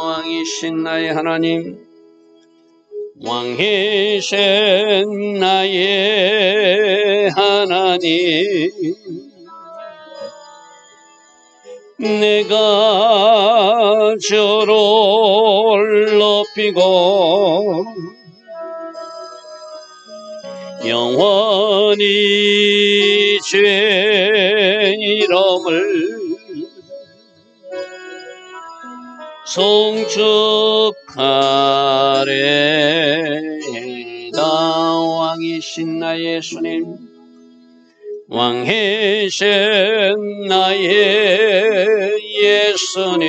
왕이신 나의 하나님, 왕이신 나의 하나님, 내가 저를 높이고 영원히 죄 이름을 송축하리이다. 왕이신 나의 예수님, 왕이신 나의 예수님,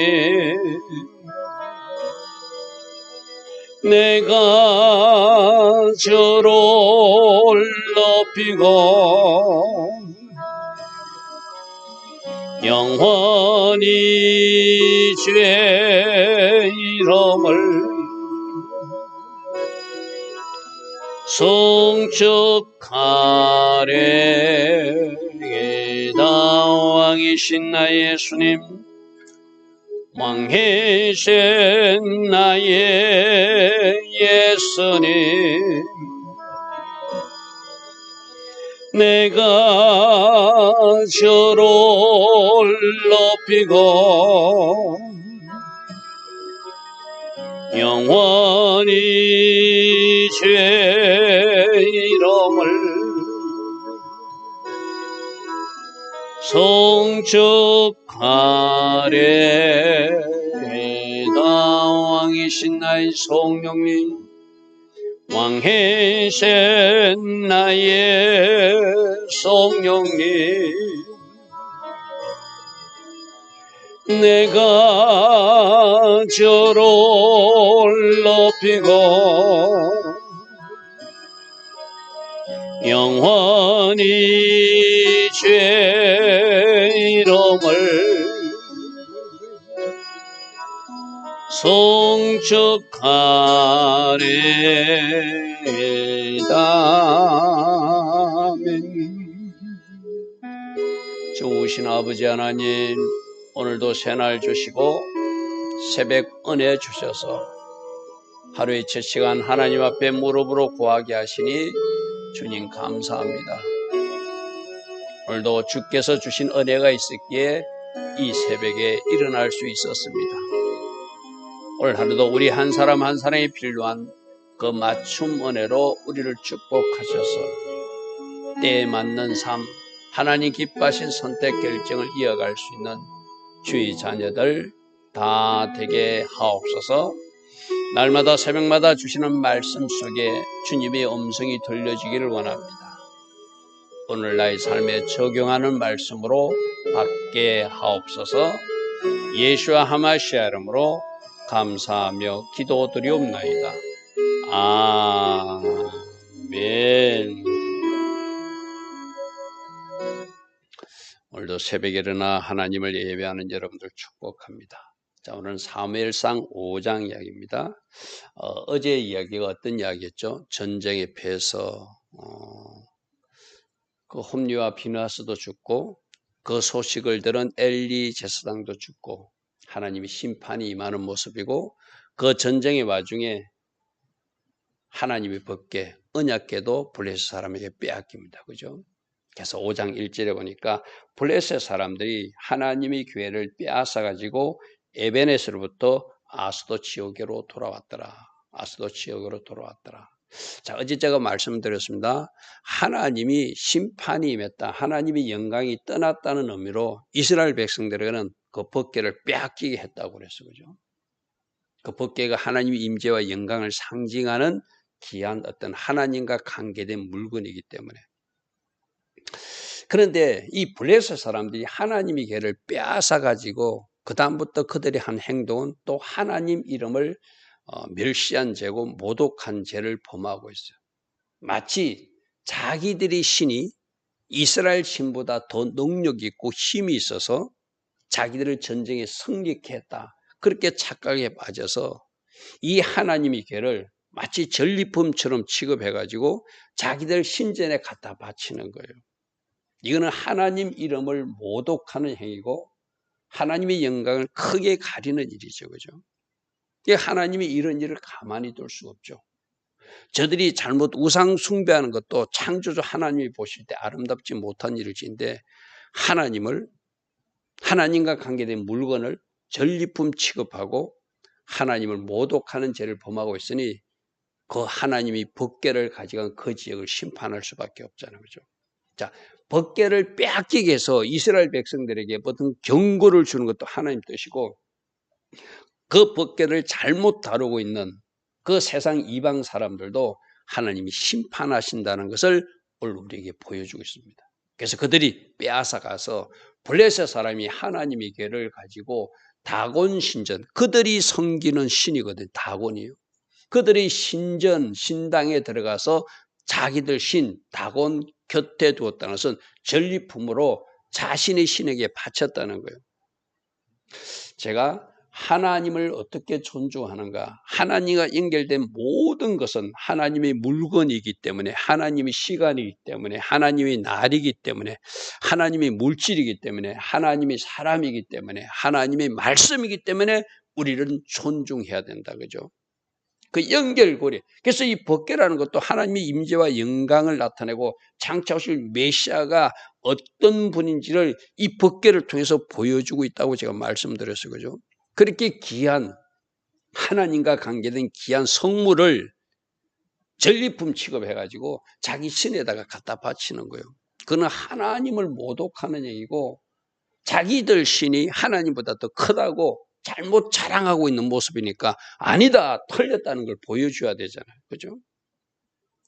내가 저를 높이고 영원히 죄 이름을 송축하리이다. 왕이신 나의 예수님, 왕이신 나의 예수님, 내가 저를 높이고 영원히 죄 이름을 송축하리이다. 왕이신 나의 성령님, 왕이신 나의 성령님, 내가 저를 높이고 영원히 죄 이름을 송축하리이다. 아멘. 좋으신 아버지 하나님, 오늘도 새날 주시고 새벽 은혜 주셔서 하루의 첫 시간 하나님 앞에 무릎으로 구하게 하시니 주님 감사합니다. 오늘도 주께서 주신 은혜가 있었기에 이 새벽에 일어날 수 있었습니다. 오늘 하루도 우리 한 사람 한 사람이 필요한 그 맞춤 은혜로 우리를 축복하셔서 때에 맞는 삶, 하나님 기뻐하신 선택 결정을 이어갈 수 있는 주의 자녀들 다 되게 하옵소서. 날마다 새벽마다 주시는 말씀 속에 주님의 음성이 들려지기를 원합니다. 오늘 나의 삶에 적용하는 말씀으로 받게 하옵소서. 예수와 하마시아 이름으로 감사하며 기도드리옵나이다. 아멘. 오늘도 새벽에 일어나 하나님을 예배하는 여러분들 축복합니다. 자, 오늘은 사무엘상 5장 이야기입니다. 어제 이야기가 어떤 이야기였죠? 전쟁에 패해서 그 홈리와 비느하스도 죽고 그 소식을 들은 엘리 제사장도 죽고 하나님이 심판이 임하는 모습이고, 그 전쟁의 와중에 하나님이 법궤 언약궤도 블레셋 사람에게 빼앗깁니다. 그죠? 그래서 5장 1절에 보니까 블레셋 사람들이 하나님의 교회를 빼앗아가지고 에베네스로부터 아스도 지역으로 돌아왔더라. 아스도 지역으로 돌아왔더라. 자, 어제 제가 말씀드렸습니다. 하나님이 심판이 임했다, 하나님의 영광이 떠났다는 의미로 이스라엘 백성들에게는 그 법궤를 빼앗기게 했다고 그랬어요. 그죠? 그 법궤가 하나님의 임재와 영광을 상징하는 귀한 어떤 하나님과 관계된 물건이기 때문에. 그런데 이 블레셋 사람들이 하나님의 궤를 빼앗아 가지고 그 다음부터 그들이 한 행동은 또 하나님 이름을 멸시한 죄고 모독한 죄를 범하고 있어요. 마치 자기들이 신이 이스라엘 신보다 더 능력 있고 힘이 있어서 자기들을 전쟁에 승리케 했다. 그렇게 착각에 빠져서 이 하나님의 죄를 마치 전리품처럼 취급해가지고 자기들 신전에 갖다 바치는 거예요. 이거는 하나님 이름을 모독하는 행위고 하나님의 영광을 크게 가리는 일이죠. 그죠? 하나님이 이런 일을 가만히 둘 수 없죠. 저들이 잘못 우상 숭배하는 것도 창조주 하나님이 보실 때 아름답지 못한 일일지인데 하나님과 관계된 물건을 전리품 취급하고 하나님을 모독하는 죄를 범하고 있으니 그 하나님이 법궤를 가져간 그 지역을 심판할 수밖에 없잖아요. 그죠? 자, 법궤를 빼앗기게 해서 이스라엘 백성들에게 어떤 경고를 주는 것도 하나님 뜻이고 그 법궤를 잘못 다루고 있는 그 세상 이방 사람들도 하나님이 심판하신다는 것을 오늘 우리에게 보여주고 있습니다. 그래서 그들이 빼앗아 가서 블레셋 사람이 하나님의 궤를 가지고 다곤 신전, 그들이 섬기는 신이거든요. 다곤이요. 그들이 신당에 들어가서 자기들 신, 다곤 곁에 두었다는 것은 전리품으로 자신의 신에게 바쳤다는 거예요. 제가 하나님을 어떻게 존중하는가? 하나님과 연결된 모든 것은 하나님의 물건이기 때문에, 하나님의 시간이기 때문에, 하나님의 날이기 때문에, 하나님의 물질이기 때문에, 하나님의 사람이기 때문에, 하나님의 말씀이기 때문에 우리는 존중해야 된다. 그죠? 그 연결고리. 그래서 이 법궤라는 것도 하나님의 임재와 영광을 나타내고 장차오실 메시아가 어떤 분인지를 이 법궤를 통해서 보여주고 있다고 제가 말씀드렸어요. 그죠? 그렇게 귀한 하나님과 관계된 귀한 성물을 전리품 취급해가지고 자기 신에다가 갖다 바치는 거예요. 그는 하나님을 모독하는 얘기고 자기들 신이 하나님보다 더 크다고 잘못 자랑하고 있는 모습이니까 아니다, 틀렸다는 걸 보여줘야 되잖아요. 그죠?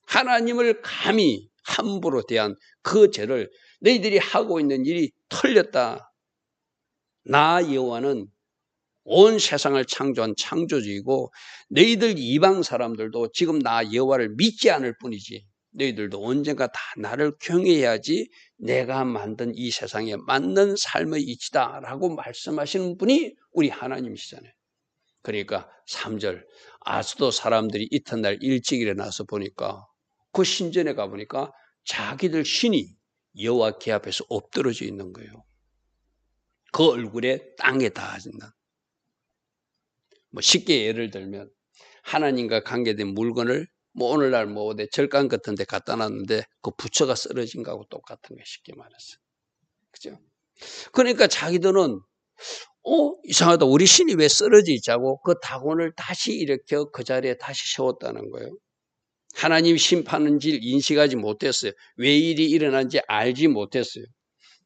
하나님을 감히 함부로 대한 그 죄를 너희들이 하고 있는 일이 틀렸다. 나 여호와는 온 세상을 창조한 창조주이고 너희들 이방 사람들도 지금 나 여호와를 믿지 않을 뿐이지 너희들도 언젠가 다 나를 경외해야지 내가 만든 이 세상에 맞는 삶의 이치다라고 말씀하시는 분이 우리 하나님이시잖아요. 그러니까 3절 아스도 사람들이 이튿날 일찍 일어나서 보니까 그 신전에 가보니까 자기들 신이 여호와 궤 앞에서 엎드러져 있는 거예요. 그 얼굴에 땅에 닿아진다. 쉽게 예를 들면 하나님과 관계된 물건을 오늘날 어디 절간 같은 데 갖다 놨는데 그 부처가 쓰러진 거하고 똑같은 거 쉽게 말해서. 그죠? 그러니까 자기들은 이상하다. 우리 신이 왜 쓰러져 있자고 그 다곤을 다시 일으켜 그 자리에 다시 세웠다는 거예요. 하나님 심판인지 인식하지 못했어요. 왜 일이 일어난지 알지 못했어요.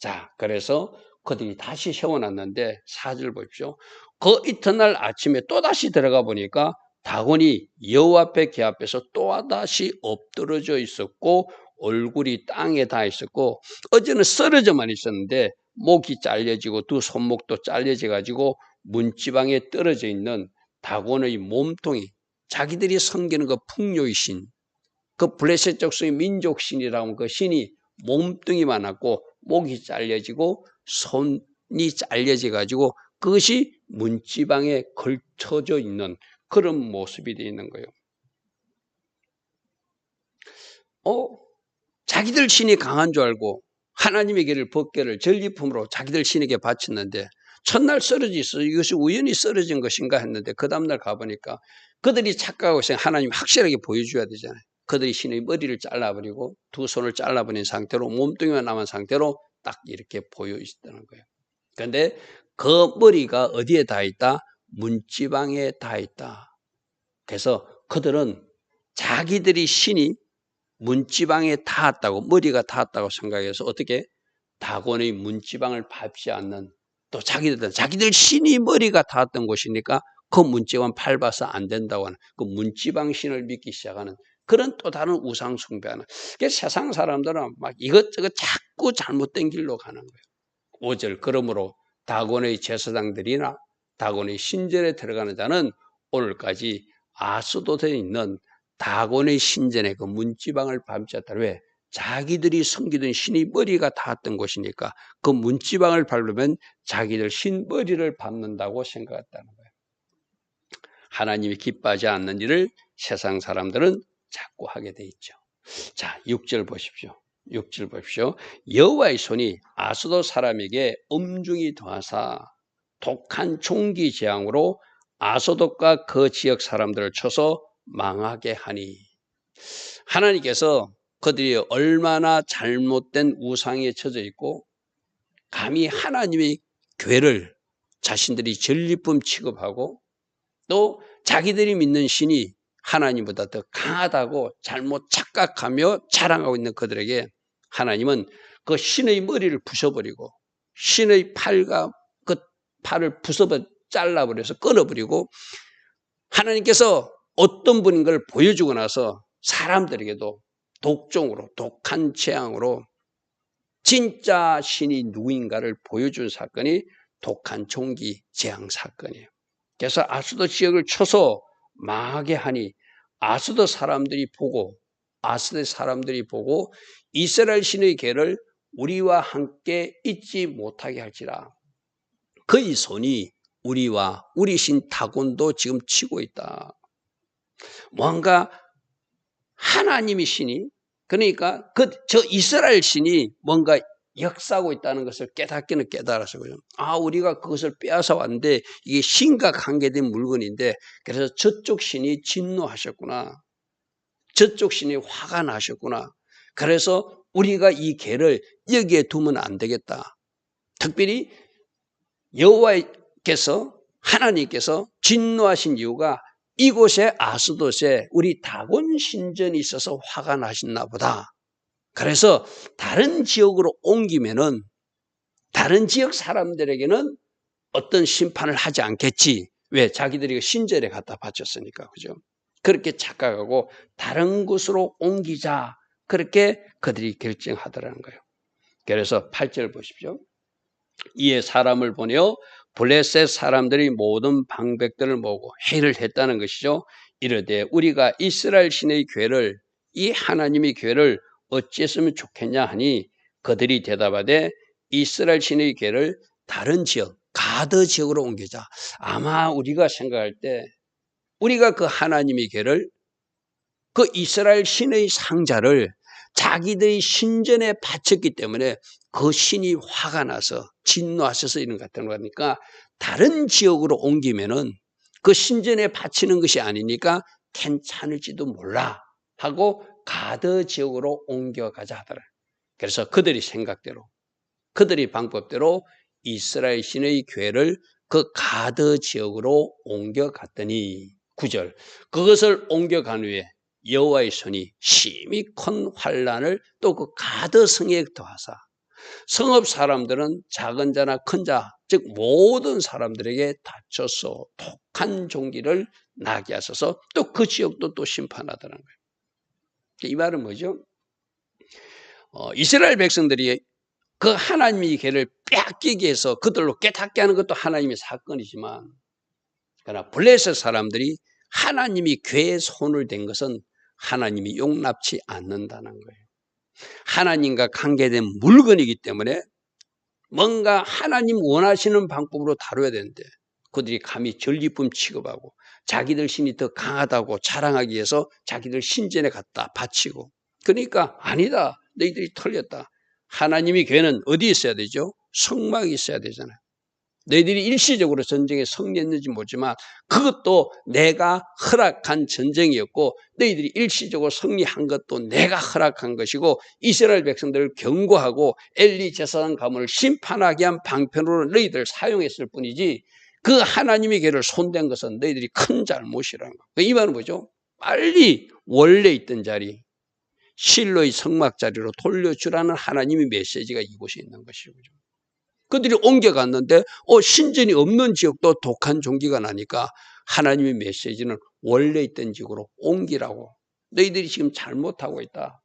자, 그래서 그들이 다시 세워놨는데 4절 보십시오. 그 이튿날 아침에 또다시 들어가 보니까 다곤이 여호와 앞에 궤 앞에서 또다시 엎드러져 있었고 얼굴이 땅에 닿아 있었고 어제는 쓰러져만 있었는데 목이 잘려지고 두 손목도 잘려져 가지고 문지방에 떨어져 있는 다곤의 몸통이 자기들이 섬기는 그 풍요의 신, 그 블레셋 족속의 민족신이라고 하는 그 신이 몸뚱이 많았고 목이 잘려지고 손이 잘려져 가지고 그것이 문지방에 걸쳐져 있는 그런 모습이 되어 있는 거예요. 자기들 신이 강한 줄 알고 하나님의 길을 법궤를 전리품으로 자기들 신에게 바쳤는데 첫날 쓰러져 있어 이것이 우연히 쓰러진 것인가 했는데 그 다음날 가보니까 그들이 착각하고 있으니 하나님 확실하게 보여줘야 되잖아요. 그들이 신의 머리를 잘라버리고 두 손을 잘라버린 상태로 몸뚱이만 남은 상태로 딱 이렇게 보여 있다는 거예요. 그런데 그 머리가 어디에 닿아 있다? 문지방에 닿아 있다. 그래서 그들은 자기들이 신이 문지방에 닿았다고 머리가 닿았다고 생각해서 어떻게 다곤의 문지방을 밟지 않는 또 자기들 신이 머리가 닿았던 곳이니까 그 문지방 밟아서 안 된다고 하는 그 문지방 신을 믿기 시작하는 그런 또 다른 우상 숭배하는 세상 사람들은 막 이것저것 자꾸 잘못된 길로 가는 거예요. 5절 그러므로 다곤의 제사장들이나 다곤의 신전에 들어가는 자는 오늘까지 아스돗에 있는 다곤의 신전의 그 문지방을 밟았다. 왜? 자기들이 섬기던 신이 머리가 닿았던 곳이니까 그 문지방을 밟으면 자기들 신머리를 밟는다고 생각했다는 거예요. 하나님이 기뻐하지 않는 일을 세상 사람들은 자꾸 하게 돼 있죠. 자, 6절 보십시오. 6절 보십시오. 여호와의 손이 아스돗 사람에게 엄중히 더하사 독한 총기 재앙으로 아스돗과 그 지역 사람들을 쳐서 망하게 하니. 하나님께서 그들이 얼마나 잘못된 우상에 처져 있고 감히 하나님의 괴를 자신들이 전리품 취급하고 또 자기들이 믿는 신이 하나님보다 더 강하다고 잘못 착각하며 자랑하고 있는 그들에게 하나님은 그 신의 머리를 부숴버리고 신의 팔과 그 팔을 잘라버려서 끊어버리고 하나님께서 어떤 분인 걸 보여주고 나서 사람들에게도 독종으로 독한 재앙으로 진짜 신이 누구인가를 보여준 사건이 독한 총기 재앙 사건이에요. 그래서 아스돗 지역을 쳐서 망하게 하니 아스돗 사람들이 보고 이스라엘 신의 괴를 우리와 함께 잊지 못하게 할지라. 그의 손이 우리와 우리 신 다곤도 지금 치고 있다. 뭔가 하나님의 신이 그러니까 저 이스라엘 신이 뭔가 역사하고 있다는 것을 깨닫기는 깨달아서 그죠. 우리가 그것을 빼앗아 왔는데 이게 신과 관계된 물건인데 그래서 저쪽 신이 진노하셨구나. 저쪽 신이 화가 나셨구나. 그래서 우리가 이 괴를 여기에 두면 안 되겠다. 특별히 여호와께서 하나님께서 진노하신 이유가 이곳에 아스돗에 우리 다곤 신전이 있어서 화가 나셨나 보다. 그래서 다른 지역으로 옮기면은 다른 지역 사람들에게는 어떤 심판을 하지 않겠지. 왜? 자기들이 신전에 갖다 바쳤으니까. 그죠? 그렇게 착각하고 다른 곳으로 옮기자. 그렇게 그들이 결정하더라는 거예요. 그래서 8절 보십시오. 이에 사람을 보내어 블레셋 사람들이 모든 방백들을 모으고 회의를 했다는 것이죠. 이르되 우리가 이스라엘 신의 괴를 이 하나님의 괴를 어찌했으면 좋겠냐 하니 그들이 대답하되 이스라엘 신의 괴를 다른 지역 가드 지역으로 옮기자. 아마 우리가 생각할 때 우리가 그 하나님의 괴를 그 이스라엘 신의 상자를 자기들이 신전에 바쳤기 때문에 그 신이 화가 나서 진노하셔서 이런 것 같은 거니까 다른 지역으로 옮기면은 그 신전에 바치는 것이 아니니까 괜찮을지도 몰라 하고 가드 지역으로 옮겨가자 하더라. 그래서 그들이 생각대로 그들이 방법대로 이스라엘 신의 괴를 그 가드 지역으로 옮겨갔더니 9절 그것을 옮겨간 후에 여호와의 손이 심히 큰 환난을 또 그 가드 성에 더하사 성읍 사람들은 작은 자나 큰 자, 즉 모든 사람들에게 다쳐서 독한 종기를 나게 하셔서 또 그 지역도 또 심판하더라는 거예요. 이 말은 뭐죠? 이스라엘 백성들이 그 하나님의 괴를 빼앗기게 해서 그들로 깨닫게 하는 것도 하나님의 사건이지만 그러나 블레셋 사람들이 하나님이 괴에 손을 댄 것은 하나님이 용납치 않는다는 거예요. 하나님과 관계된 물건이기 때문에 뭔가 하나님 원하시는 방법으로 다뤄야 되는데 그들이 감히 전리품 취급하고 자기들 신이 더 강하다고 자랑하기 위해서 자기들 신전에 갖다 바치고 그러니까 아니다. 너희들이 틀렸다. 하나님의 괴는 어디 있어야 되죠? 성막이 있어야 되잖아요. 너희들이 일시적으로 전쟁에 승리했는지 모르지만 그것도 내가 허락한 전쟁이었고 너희들이 일시적으로 승리한 것도 내가 허락한 것이고 이스라엘 백성들을 경고하고 엘리 제사장 가문을 심판하게 한 방편으로 너희들을 사용했을 뿐이지 그 하나님의 괴를 손댄 것은 너희들이 큰 잘못이라는 거예요. 이 말은 뭐죠? 빨리 원래 있던 자리 실로의 성막 자리로 돌려주라는 하나님의 메시지가 이곳에 있는 것이죠. 그들이 옮겨갔는데 신전이 없는 지역도 독한 종기가 나니까 하나님의 메시지는 원래 있던 지역으로 옮기라고. 너희들이 지금 잘못하고 있다.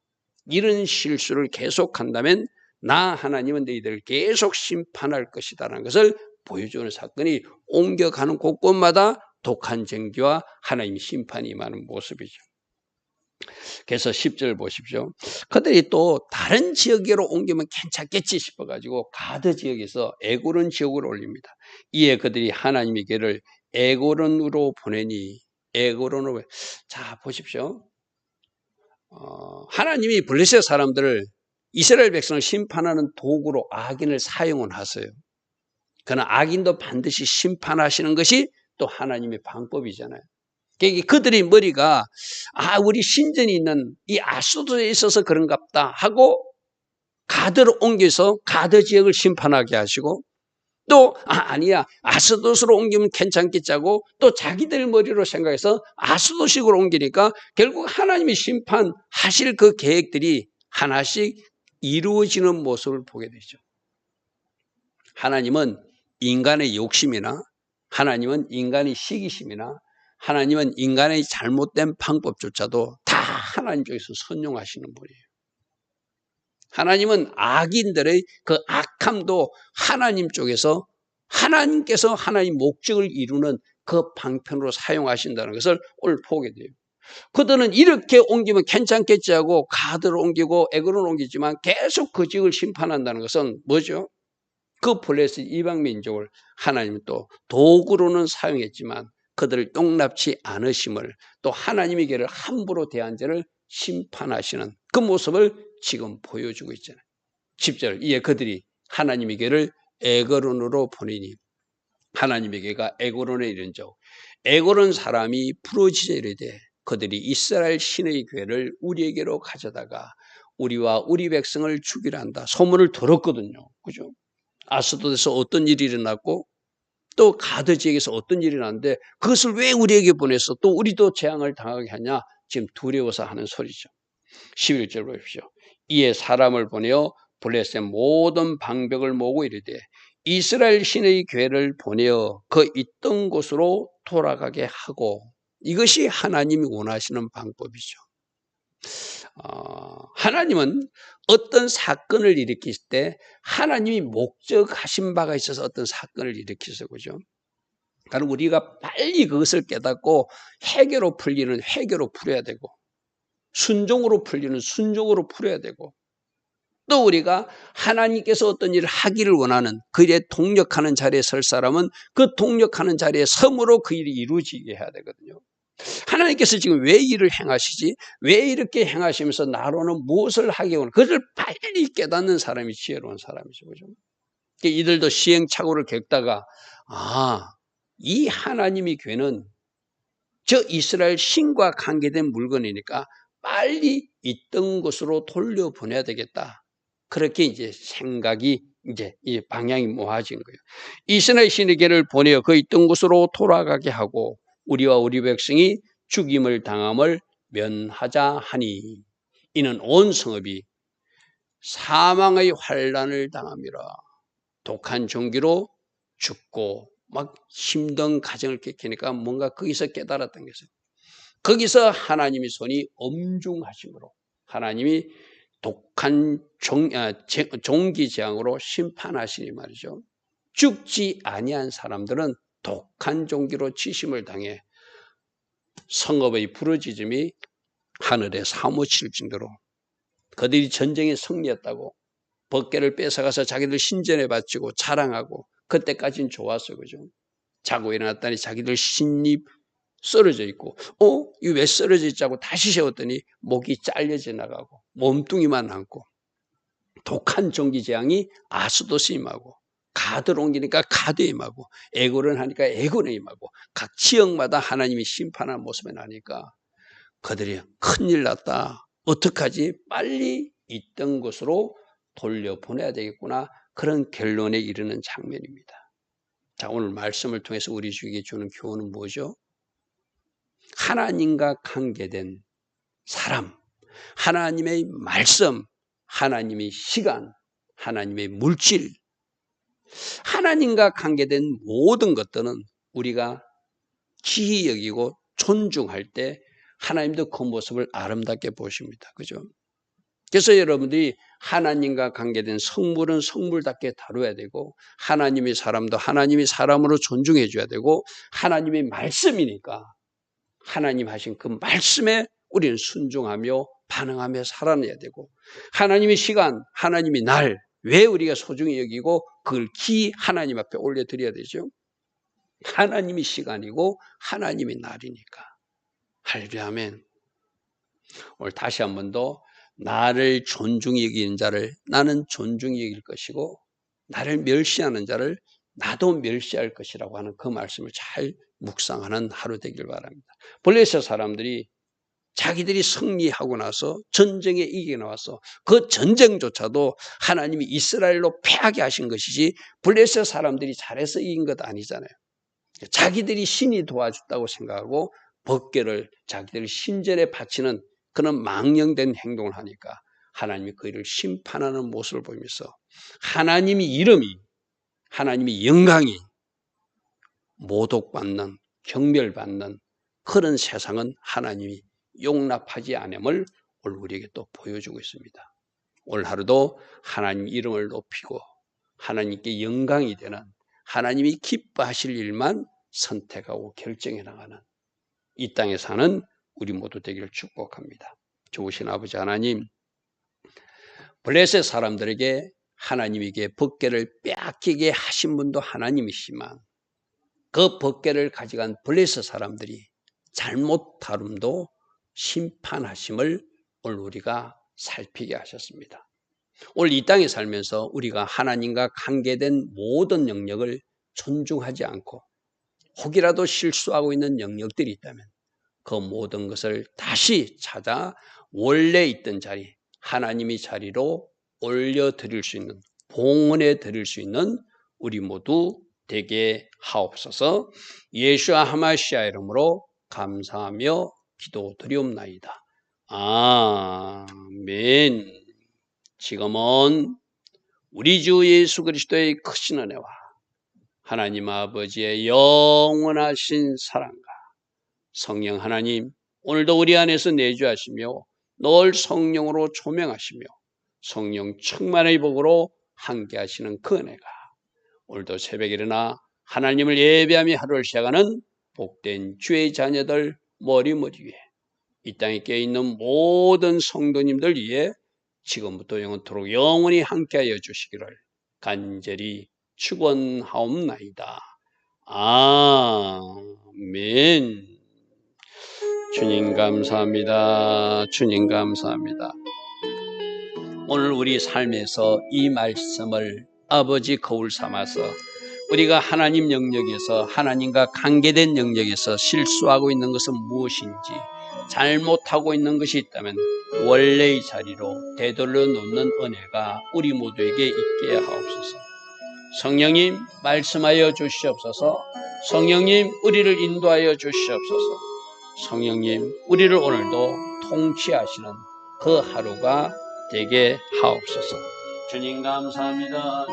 이런 실수를 계속한다면 나 하나님은 너희들을 계속 심판할 것이다라는 것을 보여주는 사건이 옮겨가는 곳곳마다 독한 쟁기와 하나님의 심판이 임하는 모습이죠. 그래서 10절 보십시오. 그들이 또 다른 지역으로 옮기면 괜찮겠지 싶어가지고 가드 지역에서 에고론 지역으로 올립니다. 이에 그들이 하나님의 길을 에고론으로 보내니 에고론으로. 자 보십시오. 하나님이 블레셋 사람들을 이스라엘 백성을 심판하는 도구로 악인을 사용은 하세요. 그러나 악인도 반드시 심판하시는 것이 또 하나님의 방법이잖아요. 그들이 머리가 우리 신전이 있는 이 아수도에 있어서 그런갑다 하고 가드로 옮겨서 가드 지역을 심판하게 하시고 또 아니야 아스돗으로 옮기면 괜찮겠지 하고 또 자기들 머리로 생각해서 아스돗식으로 옮기니까 결국 하나님이 심판하실 그 계획들이 하나씩 이루어지는 모습을 보게 되죠. 하나님은 인간의 욕심이나 하나님은 인간의 시기심이나 하나님은 인간의 잘못된 방법조차도 다 하나님 쪽에서 선용하시는 분이에요. 하나님은 악인들의 그 악함도 하나님 쪽에서 하나님께서 하나님 목적을 이루는 그 방편으로 사용하신다는 것을 오늘 보게 돼요. 그들은 이렇게 옮기면 괜찮겠지 하고 가드로 옮기고 에그로 옮기지만 계속 그 지역을 심판한다는 것은 뭐죠? 그 블레셋 이방 민족을 하나님은 또 도구로는 사용했지만 그들을 용납치 않으심을 또 하나님의 길을 함부로 대한 자를 심판하시는 그 모습을 지금 보여주고 있잖아요. 10절 이에 그들이 하나님의 길을 에고론으로 보내니 하나님의 길가 에고론에 이른즉 에고론 사람이 부르짖어 이르되 그들이 이스라엘 신의 괴를 우리에게로 가져다가 우리와 우리 백성을 죽이려 한다. 소문을 들었거든요. 그죠? 아스돗에서 어떤 일이 일어났고 또 가드 지역에서 어떤 일이 났는데 그것을 왜 우리에게 보내서 또 우리도 재앙을 당하게 하냐? 지금 두려워서 하는 소리죠. 11절 보십시오. 이에 사람을 보내어 블레셋 모든 방벽을 모으고 이르되 이스라엘 신의 괴를 보내어 그 있던 곳으로 돌아가게 하고 이것이 하나님이 원하시는 방법이죠. 하나님은 어떤 사건을 일으킬 때 하나님이 목적하신 바가 있어서 어떤 사건을 일으키서 그죠? 그러니까 우리가 빨리 그것을 깨닫고 회개로 풀리는 회개로 풀어야 되고 순종으로 풀리는 순종으로 풀어야 되고 또 우리가 하나님께서 어떤 일을 하기를 원하는 그 일에 동력하는 자리에 설 사람은 그 동력하는 자리에 섬으로 그 일이 이루어지게 해야 되거든요. 하나님께서 지금 왜 일을 행하시지? 왜 이렇게 행하시면서 나로는 무엇을 하기 원하는 그것을 빨리 깨닫는 사람이 지혜로운 사람이죠. 그죠? 이들도 시행착오를 겪다가 이 하나님의 괴는 저 이스라엘 신과 관계된 물건이니까 빨리 있던 곳으로 돌려보내야 되겠다. 그렇게 이제 생각이 이제 이 방향이 모아진 거예요. 이스라엘 신의 괴를 보내어 그 있던 곳으로 돌아가게 하고 우리와 우리 백성이 죽임을 당함을 면하자 하니 이는 온 성읍이 사망의 환난을 당함이라. 독한 종기로 죽고 막 힘든 가정을 겪으니까 뭔가 거기서 깨달았던 것이에요. 거기서 하나님의 손이 엄중하심으로 하나님이 독한 종기재앙으로 심판하시니 말이죠. 죽지 아니한 사람들은 독한 종기로 치심을 당해 성읍의 부르짖음이 하늘에 사무칠 정도로 그들이 전쟁에 승리했다고 벗개를 뺏어가서 자기들 신전에 바치고 자랑하고 그때까지는 좋았어요. 그죠? 자고 일어났더니 자기들 신이 쓰러져 있고 이거 왜 쓰러져 있자고 다시 세웠더니 목이 잘려져 나가고 몸뚱이만 남고 독한 종기재앙이 아스돗에 임하고 가드로 옮기니까 가드에 임하고 에고론 하니까 에고론에 임하고 각 지역마다 하나님이 심판하는 모습에 나니까 그들이 큰일 났다. 어떡하지? 빨리 있던 곳으로 돌려보내야 되겠구나. 그런 결론에 이르는 장면입니다. 자, 오늘 말씀을 통해서 우리 주에게 주는 교훈은 뭐죠? 하나님과 관계된 사람, 하나님의 말씀, 하나님의 시간, 하나님의 물질, 하나님과 관계된 모든 것들은 우리가 귀히 여기고 존중할 때 하나님도 그 모습을 아름답게 보십니다. 그죠? 그래서 여러분들이 하나님과 관계된 성물은 성물답게 다뤄야 되고 하나님이 사람도 하나님이 사람으로 존중해 줘야 되고 하나님이 말씀이니까 하나님 하신 그 말씀에 우리는 순종하며 반응하며 살아내야 되고 하나님의 시간, 하나님이 날 왜 우리가 소중히 여기고 그걸 기 하나님 앞에 올려드려야 되죠. 하나님이 시간이고 하나님이 날이니까. 할렐루야 아멘. 오늘 다시 한 번 더 나를 존중히 여기는 자를 나는 존중히 여길 것이고 나를 멸시하는 자를 나도 멸시할 것이라고 하는 그 말씀을 잘 묵상하는 하루 되길 바랍니다. 블레셋 사람들이 자기들이 승리하고 나서 전쟁에 이기고 나와서 그 전쟁조차도 하나님이 이스라엘로 패하게 하신 것이지 블레셋 사람들이 잘해서 이긴 것 아니잖아요. 자기들이 신이 도와줬다고 생각하고 법궤를 자기들 신전에 바치는 그런 망령된 행동을 하니까 하나님이 그 일을 심판하는 모습을 보면서 하나님의 이름이 하나님의 영광이 모독받는 경멸받는 그런 세상은 하나님이 용납하지 않음을 오늘 우리에게 또 보여주고 있습니다. 오늘 하루도 하나님 이름을 높이고 하나님께 영광이 되는 하나님이 기뻐하실 일만 선택하고 결정해 나가는 이 땅에 사는 우리 모두 되기를 축복합니다. 좋으신 아버지 하나님, 블레셋 사람들에게 하나님에게 법궤를 빼앗기게 하신 분도 하나님이시지만 그 법궤를 가져간 블레셋 사람들이 잘못 다룸도 심판하심을 오늘 우리가 살피게 하셨습니다. 오늘 이 땅에 살면서 우리가 하나님과 관계된 모든 영역을 존중하지 않고 혹이라도 실수하고 있는 영역들이 있다면 그 모든 것을 다시 찾아 원래 있던 자리, 하나님의 자리로 올려드릴 수 있는, 봉헌해 드릴 수 있는 우리 모두 되게 하옵소서. 예수와 하마시아 이름으로 감사하며 기도드리옵나이다. 아멘. 지금은 우리 주 예수 그리스도의 크신 은혜와 하나님 아버지의 영원하신 사랑과 성령 하나님 오늘도 우리 안에서 내주하시며 늘 성령으로 조명하시며 성령 충만의 복으로 함께하시는 그 은혜가 오늘도 새벽에 일어나 하나님을 예배하며 하루를 시작하는 복된 주의 자녀들 머리머리 위에 이 땅에 깨어있는 모든 성도님들 위에 지금부터 영원토록 영원히 함께하여 주시기를 간절히 축원하옵나이다. 아멘. 주님 감사합니다. 주님 감사합니다. 오늘 우리 삶에서 이 말씀을 아버지 거울 삼아서 우리가 하나님 영역에서 하나님과 관계된 영역에서 실수하고 있는 것은 무엇인지 잘못하고 있는 것이 있다면 원래의 자리로 되돌려 놓는 은혜가 우리 모두에게 있게 하옵소서. 성령님 말씀하여 주시옵소서. 성령님 우리를 인도하여 주시옵소서. 성령님 우리를 오늘도 통치하시는 그 하루가 되게 하옵소서. 주님 감사합니다.